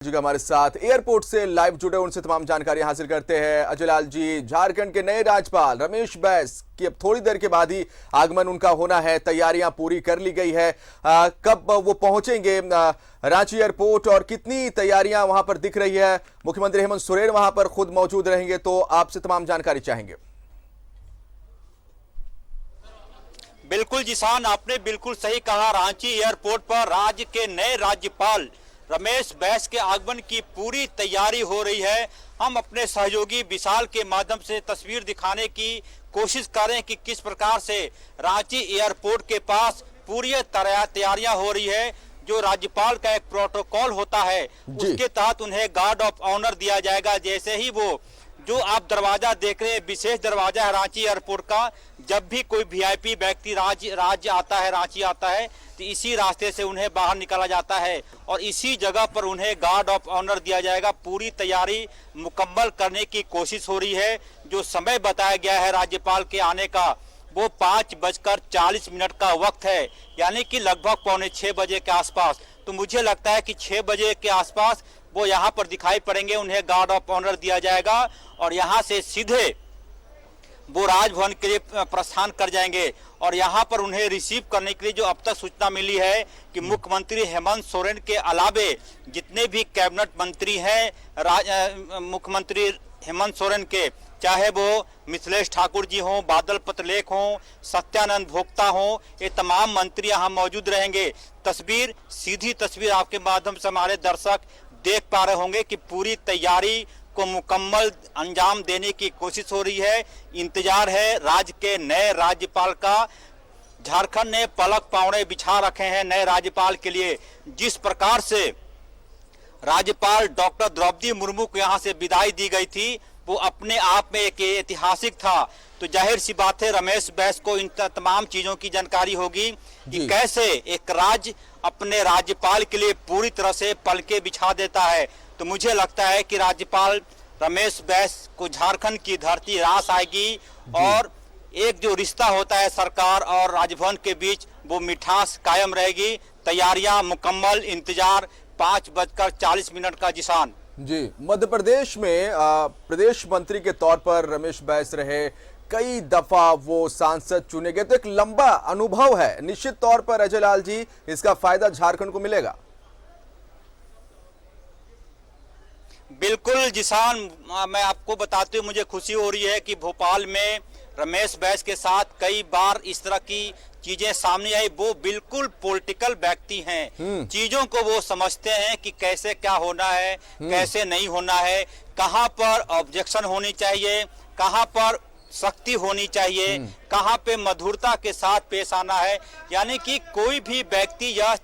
जी हमारे साथ एयरपोर्ट से लाइव जुड़े उनसे तमाम जानकारी हासिल करते हैं। अजय लाल जी, झारखंड के नए राज्यपाल रमेश बैस की अब थोड़ी देर के बाद ही आगमन उनका होना है, तैयारियां पूरी कर ली गई है। कब वो पहुंचेंगे रांची एयरपोर्ट और कितनी तैयारियां वहां पर दिख रही है? मुख्यमंत्री हेमंत सोरेन वहां पर खुद मौजूद रहेंगे, तो आपसे तमाम जानकारी चाहेंगे। बिल्कुल जिसान, आपने बिल्कुल सही कहा। रांची एयरपोर्ट पर राज्य के नए राज्यपाल रमेश बैस के आगमन की पूरी तैयारी हो रही है। हम अपने सहयोगी विशाल के माध्यम से तस्वीर दिखाने की कोशिश करें कि किस प्रकार से रांची एयरपोर्ट के पास पूरी तैयारियां हो रही है। जो राज्यपाल का एक प्रोटोकॉल होता है उसके तहत उन्हें गार्ड ऑफ ऑनर दिया जाएगा। जैसे ही वो जो आप दरवाजा देख रहे हैं, विशेष दरवाजा है रांची एयरपोर्ट का। जब भी कोई वीआईपी व्यक्ति राज्य आता है, रांची आता है, तो इसी रास्ते से उन्हें बाहर निकाला जाता है और इसी जगह पर उन्हें गार्ड ऑफ ऑनर दिया जाएगा। पूरी तैयारी मुकम्मल करने की कोशिश हो रही है। जो समय बताया गया है राज्यपाल के आने का वो 5:40 का वक्त है, यानी कि लगभग 5:45 बजे के आसपास। तो मुझे लगता है कि 6 बजे के आसपास वो यहाँ पर दिखाई पड़ेंगे। उन्हें गार्ड ऑफ ऑनर दिया जाएगा और यहाँ से सीधे वो राजभवन के लिए प्रस्थान कर जाएंगे। और यहाँ पर उन्हें रिसीव करने के लिए जो अब तक सूचना मिली है कि मुख्यमंत्री हेमंत सोरेन के अलावे जितने भी कैबिनेट मंत्री हैं मुख्यमंत्री हेमंत सोरेन के, चाहे वो मिथिलेश ठाकुर जी हों, बादल पत्रलेख हों, सत्यानंद भोक्ता हों, ये तमाम मंत्री यहाँ मौजूद रहेंगे। सीधी तस्वीर आपके माध्यम से हमारे दर्शक देख पा रहे होंगे कि पूरी तैयारी को मुकम्मल अंजाम देने की कोशिश हो रही है। इंतजार है राज्य के नए राज्यपाल का। झारखंड ने पलक पावड़े बिछा रखे हैं नए राज्यपाल के लिए। जिस प्रकार से राज्यपाल डॉक्टर द्रौपदी मुर्मू को यहाँ से विदाई दी गई थी वो अपने आप में एक ऐतिहासिक था। तो जाहिर सी बात है रमेश बैस को इन तमाम चीजों की जानकारी होगी कि कैसे एक राज्य अपने राज्यपाल के लिए पूरी तरह से पलके बिछा देता है। तो मुझे लगता है कि राज्यपाल रमेश बैस को झारखंड की धरती रास आएगी और एक जो रिश्ता होता है सरकार और राजभवन के बीच वो मिठास कायम रहेगी। तैयारियां मुकम्मल, इंतजार 5:40 का जिसान। जी, मध्य प्रदेश में प्रदेश मंत्री के तौर पर रमेश बैस रहे, कई दफा वो सांसद चुने गए, तो एक लंबा अनुभव है। निश्चित तौर पर अजय लाल जी, इसका फायदा झारखंड को मिलेगा। बिल्कुल जिसान, मैं आपको बताते हुए मुझे खुशी हो रही है कि भोपाल में रमेश बैस के साथ कई बार इस तरह की चीजें सामने आई। वो बिल्कुल पॉलिटिकल व्यक्ति हैं। चीजों को वो समझते हैं कि कैसे क्या होना है, कैसे नहीं होना है, कहां पर ऑब्जेक्शन होनी चाहिए, कहां पर सख्ती होनी चाहिए, कहां पे मधुरता के साथ पेश आना है। यानी कि कोई भी व्यक्ति यह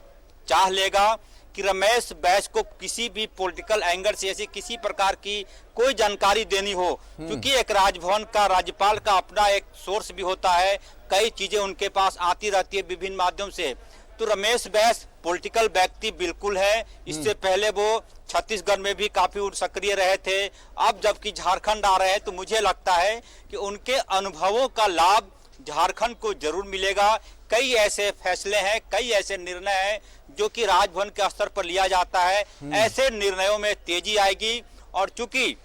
चाह लेगा कि रमेश बैस को किसी भी पॉलिटिकल एंगल से ऐसी किसी प्रकार की कोई जानकारी देनी हो, क्योंकि एक राजभवन का राज्यपाल का अपना एक सोर्स भी होता है, कई चीजें उनके पास आती रहती है विभिन्न माध्यम से। तो रमेश बैस पॉलिटिकल व्यक्ति बिल्कुल है। इससे पहले वो छत्तीसगढ़ में भी काफी सक्रिय रहे थे। अब जबकि झारखंड आ रहे हैं तो मुझे लगता है कि उनके अनुभवों का लाभ झारखंड को जरूर मिलेगा। कई ऐसे फैसले हैं, कई ऐसे निर्णय हैं जो कि राजभवन के स्तर पर लिया जाता है। ऐसे निर्णयों में तेजी आएगी और चूंकि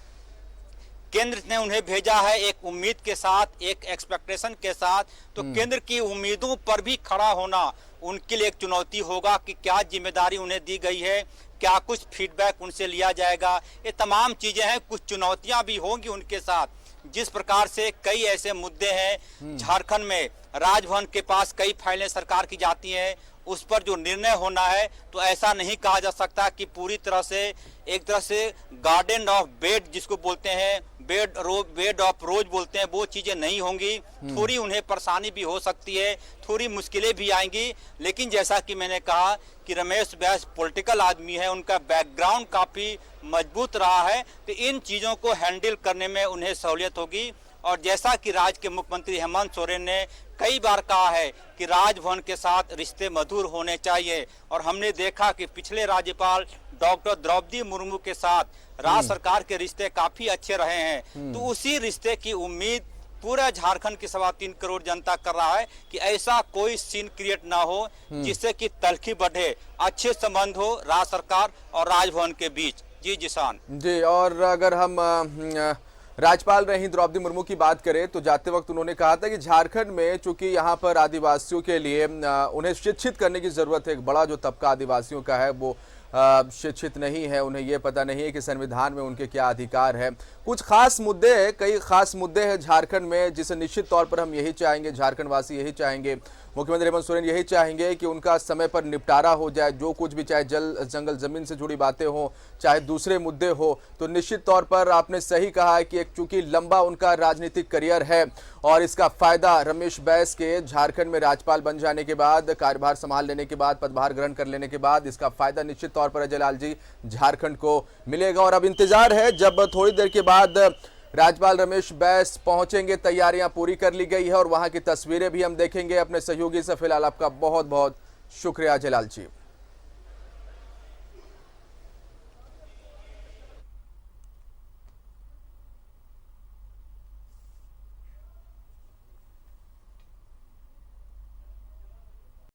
केंद्र ने उन्हें भेजा है एक उम्मीद के साथ, एक एक्सपेक्टेशन के साथ, तो केंद्र की उम्मीदों पर भी खड़ा होना उनके लिए एक चुनौती होगा कि क्या जिम्मेदारी उन्हें दी गई है, क्या कुछ फीडबैक उनसे लिया जाएगा। ये तमाम चीजें हैं, कुछ चुनौतियां भी होंगी उनके साथ। जिस प्रकार से कई ऐसे मुद्दे हैं झारखंड में, राजभवन के पास कई फाइलें सरकार की जाती हैं, उस पर जो निर्णय होना है, तो ऐसा नहीं कहा जा सकता कि पूरी तरह से एक तरह से गार्डन ऑफ बेड जिसको बोलते हैं, बेड ऑफ रोज बोलते हैं, वो चीजें नहीं होंगी। थोड़ी उन्हें परेशानी भी हो सकती है, थोड़ी मुश्किलें भी आएंगी। लेकिन जैसा कि मैंने कहा कि रमेश बैस पॉलिटिकल आदमी है, उनका बैकग्राउंड काफी मजबूत रहा है, तो इन चीजों को हैंडल करने में उन्हें सहूलियत होगी। और जैसा कि राज्य के मुख्यमंत्री हेमंत सोरेन ने कई बार कहा है कि राजभवन के साथ रिश्ते मधुर होने चाहिए, और हमने देखा कि पिछले राज्यपाल डॉक्टर द्रौपदी मुर्मू के साथ राज्य सरकार के रिश्ते काफी अच्छे रहे हैं। तो उसी रिश्ते की उम्मीद पूरा झारखंड की 3.25 करोड़ जनता कर रहा है कि ऐसा कोई सीन क्रिएट ना हो जिससे कि तल्खी बढ़े, अच्छे संबंध हो राज्य सरकार और राजभवन के बीच। जी जिसान जी। और अगर हम राज्यपाल रही द्रौपदी मुर्मू की बात करें तो जाते वक्त उन्होंने कहा था कि झारखंड में चूंकि यहाँ पर आदिवासियों के लिए उन्हें शिक्षित करने की जरूरत है। एक बड़ा जो तबका आदिवासियों का है वो शिक्षित नहीं है, उन्हें ये पता नहीं है कि संविधान में उनके क्या अधिकार है। कुछ खास मुद्दे हैं, कई खास मुद्दे हैं झारखंड में जिसे निश्चित तौर पर हम यही चाहेंगे, झारखंड वासी यही चाहेंगे, मुख्यमंत्री हेमंत सोरेन यही चाहेंगे कि उनका समय पर निपटारा हो जाए। जो कुछ भी, चाहे जल जंगल जमीन से जुड़ी बातें हो, चाहे दूसरे मुद्दे हो, तो निश्चित तौर पर आपने सही कहा है कि एक चूंकि लंबा उनका राजनीतिक करियर है और इसका फायदा रमेश बैस के झारखंड में राज्यपाल बन जाने के बाद, कार्यभार संभाल लेने के बाद, पदभार ग्रहण कर लेने के बाद इसका फायदा निश्चित तौर पर अजय लाल जी झारखंड को मिलेगा। और अब इंतजार है जब थोड़ी देर के बाद राज्यपाल रमेश बैस पहुंचेंगे। तैयारियां पूरी कर ली गई है और वहां की तस्वीरें भी हम देखेंगे अपने सहयोगी से। फिलहाल आपका बहुत बहुत शुक्रिया अजय लाल जी।